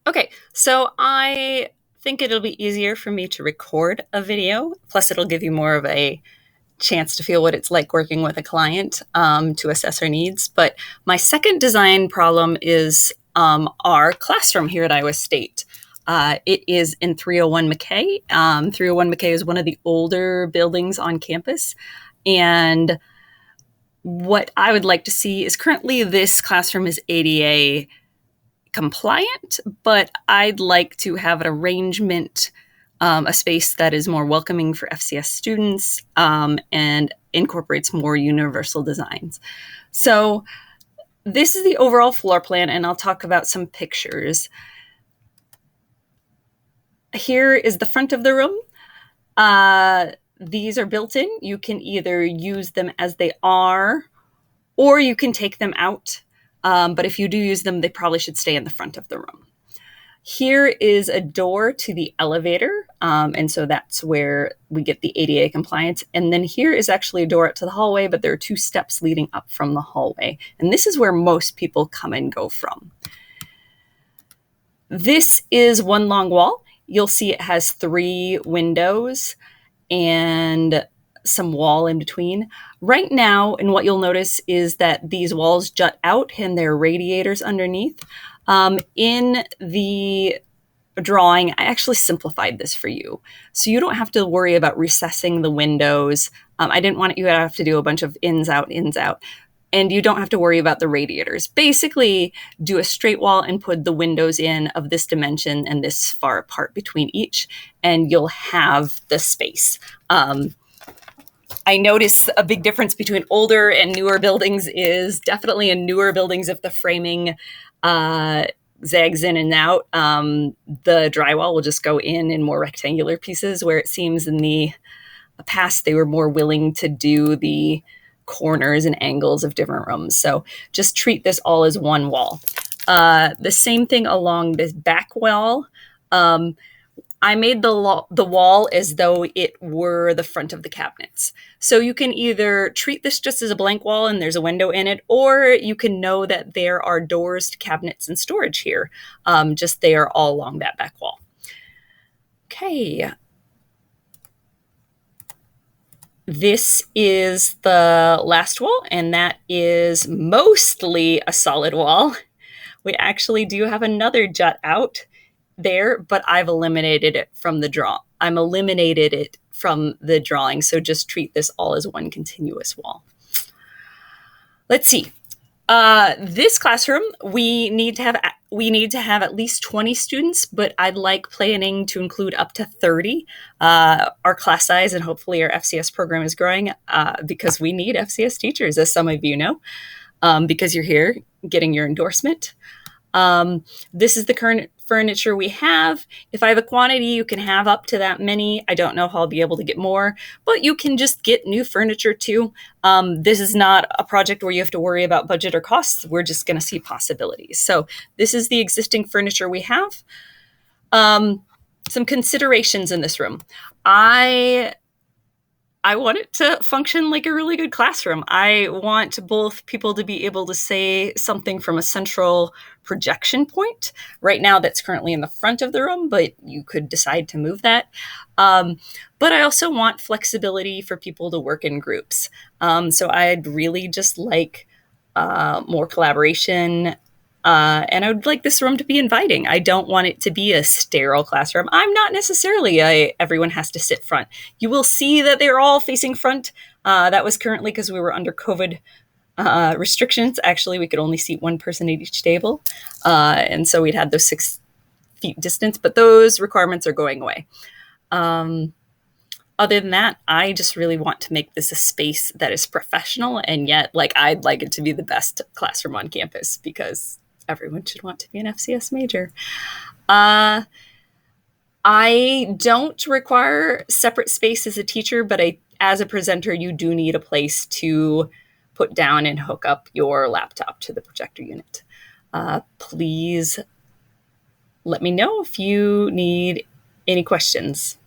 Okay, so I think it'll be easier for me to record a video. Plus, it'll give you more of a chance to feel what it's like working with a client to assess our needs. But my second design problem is our classroom here at Iowa State. It is in 301 McKay. 301 McKay is one of the older buildings on campus. And what I would like to see is currently this classroom is ADA compliant, but I'd like to have an arrangement, a space that is more welcoming for FCS students and incorporates more universal designs. So this is the overall floor plan, and I'll talk about some pictures. Here is the front of the room. These are built in. You can either use them as they are, or you can take them out. But if you do use them, they probably should stay in the front of the room. Here is a door to the elevator, and so that's where we get the ADA compliance. And then here is actually a door out to the hallway, but there are 2 steps leading up from the hallway. And this is where most people come and go from. This is one long wall. You'll see it has 3 windows and some wall in between. Right now, and what you'll notice is that these walls jut out and there are radiators underneath. In the drawing, I actually simplified this for you. So you don't have to worry about recessing the windows. I didn't want you to have to do a bunch of ins, out. And you don't have to worry about the radiators. Basically, do a straight wall and put the windows in of this dimension and this far apart between each, and you'll have the space. I notice a big difference between older and newer buildings is definitely in newer buildings if the framing zags in and out, the drywall will just go in more rectangular pieces, where it seems in the past they were more willing to do the corners and angles of different rooms. So just treat this all as one wall. The same thing along this back wall. I made the wall as though it were the front of the cabinets. So you can either treat this just as a blank wall and there's a window in it, or you can know that there are doors to cabinets and storage here. Just they are all along that back wall. Okay. This is the last wall, and that is mostly a solid wall. We actually do have another jut out there, but I've eliminated it from the drawing. So just treat this all as one continuous wall. Let's see. This classroom, we need to have at least 20 students, but I'd like planning to include up to 30. Our class size and hopefully our FCS program is growing because we need FCS teachers, as some of you know, because you're here getting your endorsement. This is the current furniture we have. If I have a quantity, you can have up to that many. I don't know how I'll be able to get more, but you can just get new furniture too. This is not a project where you have to worry about budget or costs. We're just going to see possibilities. So this is the existing furniture we have. Some considerations in this room. I want it to function like a really good classroom. I want both people to be able to say something from a central projection point. Right now, that's currently in the front of the room, but you could decide to move that. But I also want flexibility for people to work in groups. So I'd really just like more collaboration. And I would like this room to be inviting. I don't want it to be a sterile classroom. I'm not necessarily everyone has to sit front. You will see that they're all facing front. That was currently because we were under COVID restrictions. Actually, we could only seat one person at each table. And so we'd had those 6 feet distance, but those requirements are going away. Other than that, I just really want to make this a space that is professional, and yet I'd like it to be the best classroom on campus because everyone should want to be an FCS major. I don't require separate space as a teacher, but as a presenter, you do need a place to put down and hook up your laptop to the projector unit. Please let me know if you need any questions.